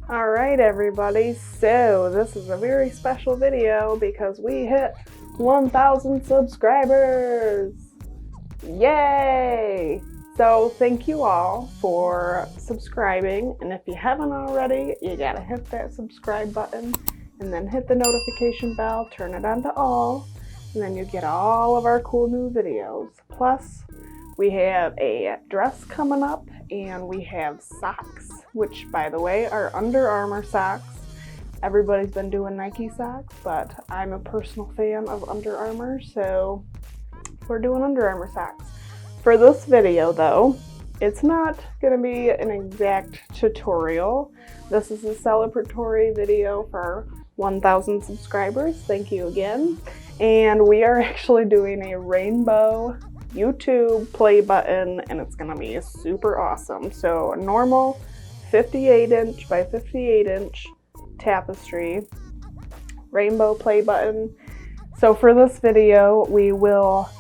Alright everybody, so this is a very special video because we hit 1,000 subscribers! Yay! So thank you all for subscribing, and if you haven't already, you gotta hit that subscribe button and then hit the notification bell, turn it on to all, and then you get all of our cool new videos. Plus, we have a dress coming up, and we have socks, which by the way are Under Armour socks. Everybody's been doing Nike socks, but I'm a personal fan of Under Armour, so we're doing Under Armour socks. For this video though, it's not going to be an exact tutorial. This is a celebratory video for 1,000 subscribers. Thank you again. And we are actually doing a rainbow YouTube play button, and it's gonna be super awesome. So a normal 58-inch by 58-inch tapestry rainbow play button. So for this video, we will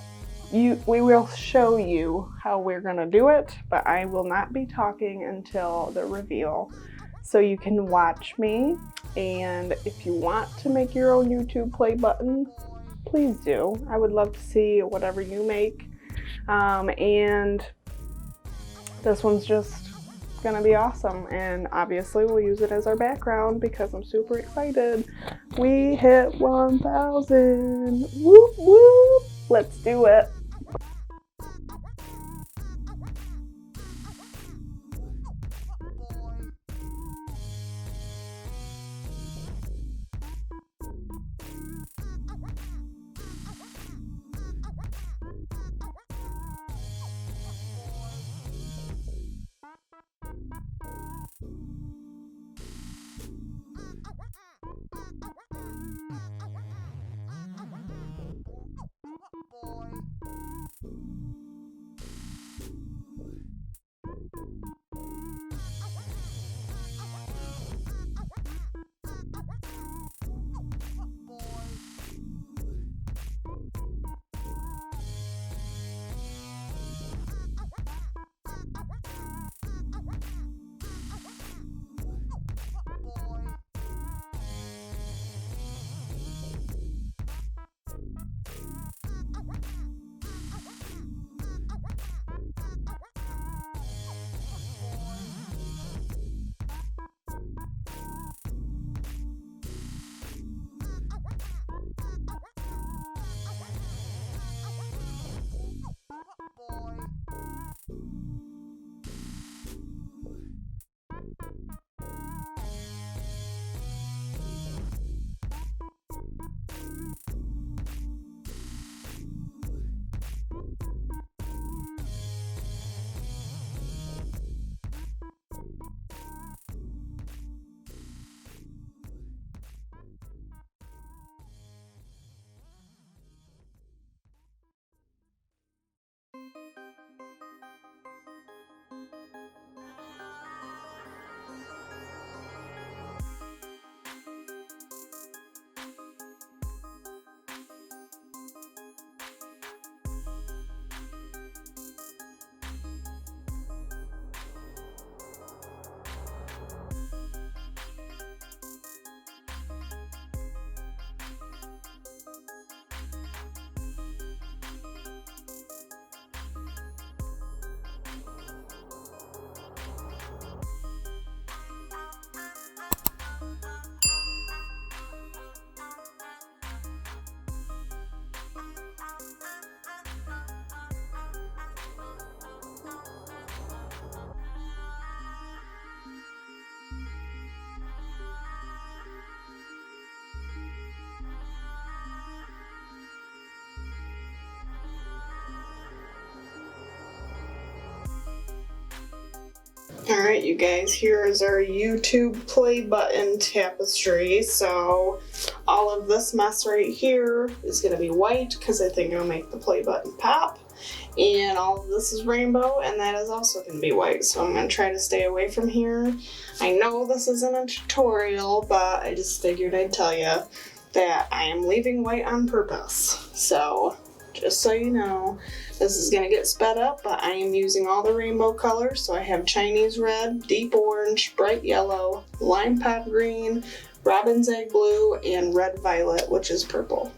show you how we're gonna do it, but I will not be talking until the reveal. So you can watch me, and if you want to make your own YouTube play button, please do. I would love to see whatever you make. And this one's just gonna be awesome, and obviously we'll use it as our background because I'm super excited. We hit 1,000! Whoop whoop! Let's do it! Alright you guys, here is our YouTube play button tapestry. So all of this mess right here is going to be white because I think it'll make the play button pop. And all of this is rainbow, and that is also going to be white. So I'm going to try to stay away from here. I know this isn't a tutorial, but I just figured I'd tell you that I am leaving white on purpose. So just so you know. This is gonna get sped up, but I am using all the rainbow colors. So I have Chinese red, deep orange, bright yellow, lime pop green, robin's egg blue, and red violet, which is purple.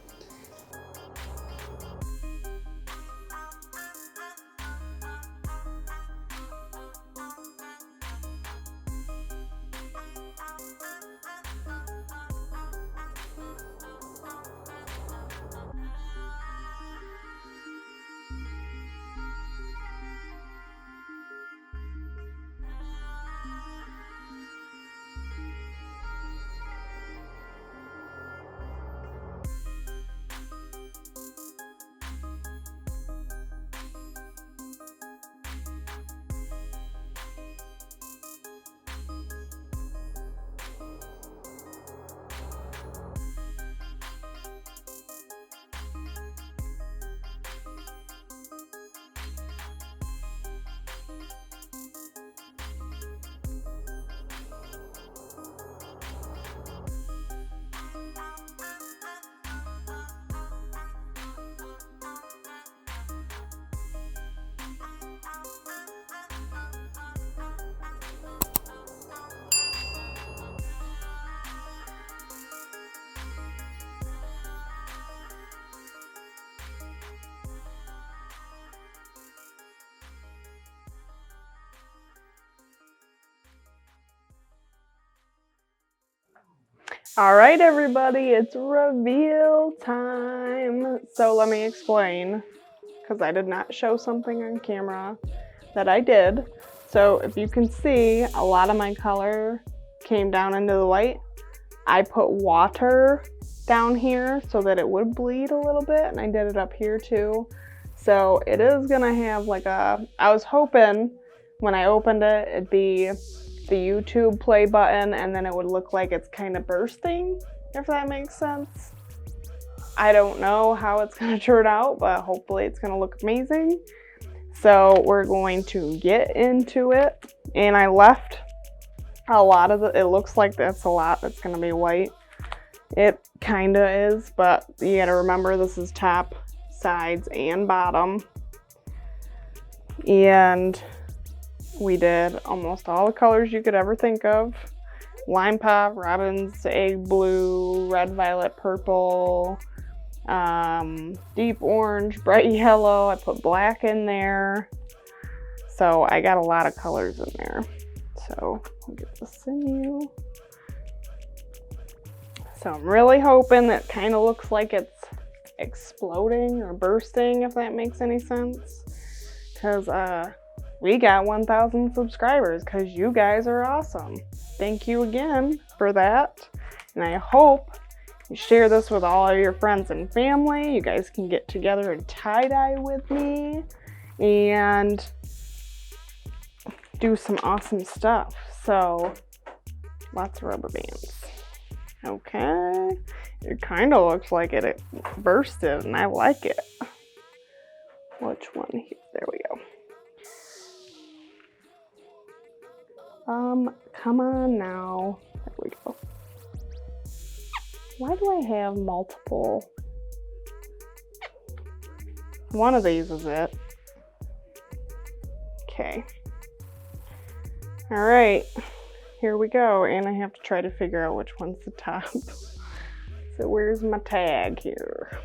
All right, everybody, it's reveal time. So let me explain, because I did not show something on camera that I did. So if you can see, a lot of my color came down into the white. I put water down here so that it would bleed a little bit, and I did it up here too. So it is gonna have like a, I was hoping when I opened it, it'd be the YouTube play button, and then it would look like it's kind of bursting, if that makes sense. I don't know how it's gonna turn out, but hopefully it's gonna look amazing. So we're going to get into it, and I left a lot of it looks like that's a lot that's gonna be white. It kinda is, but you gotta remember this is top, sides, and bottom. And we did almost all the colors you could ever think of. Lime pop, robin's egg blue, red violet purple, deep orange, bright yellow. I put black in there. So I got a lot of colors in there. So I'll get the Sinew. So I'm really hoping that kind of looks like it's exploding or bursting, if that makes any sense. Because we got 1,000 subscribers because you guys are awesome. Thank you again for that. And I hope you share this with all of your friends and family. You guys can get together and tie-dye with me and do some awesome stuff. So lots of rubber bands. Okay. It kind of looks like it bursted, and I like it. Which one here? There we go. Come on now. There we go. Why do I have multiple? One of these is it. Okay. All right, here we go. And I have to try to figure out which one's the top. So where's my tag here?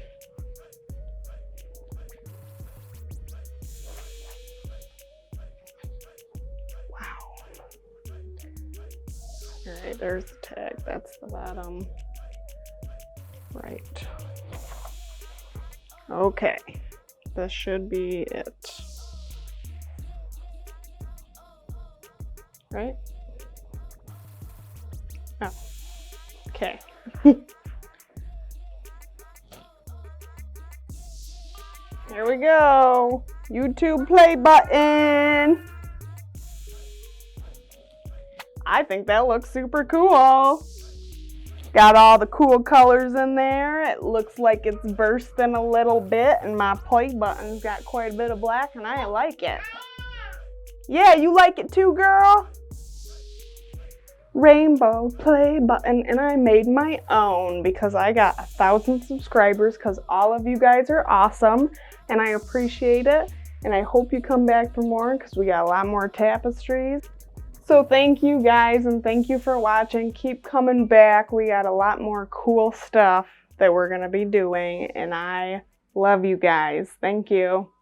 Alright, there's the tag. That's the bottom. Right. Okay. This should be it. Right? Oh. Okay. Here we go. YouTube play button. I think that looks super cool. Got all the cool colors in there. It looks like it's bursting a little bit, and my play button's got quite a bit of black, and I like it. Yeah, you like it too, girl? rainbow play button, and I made my own because I got 1,000 subscribers because all of you guys are awesome and I appreciate it, and I hope you come back for more because we got a lot more tapestries. So thank you guys, and thank you for watching. Keep coming back. We got a lot more cool stuff that we're gonna be doing, and I love you guys. Thank you.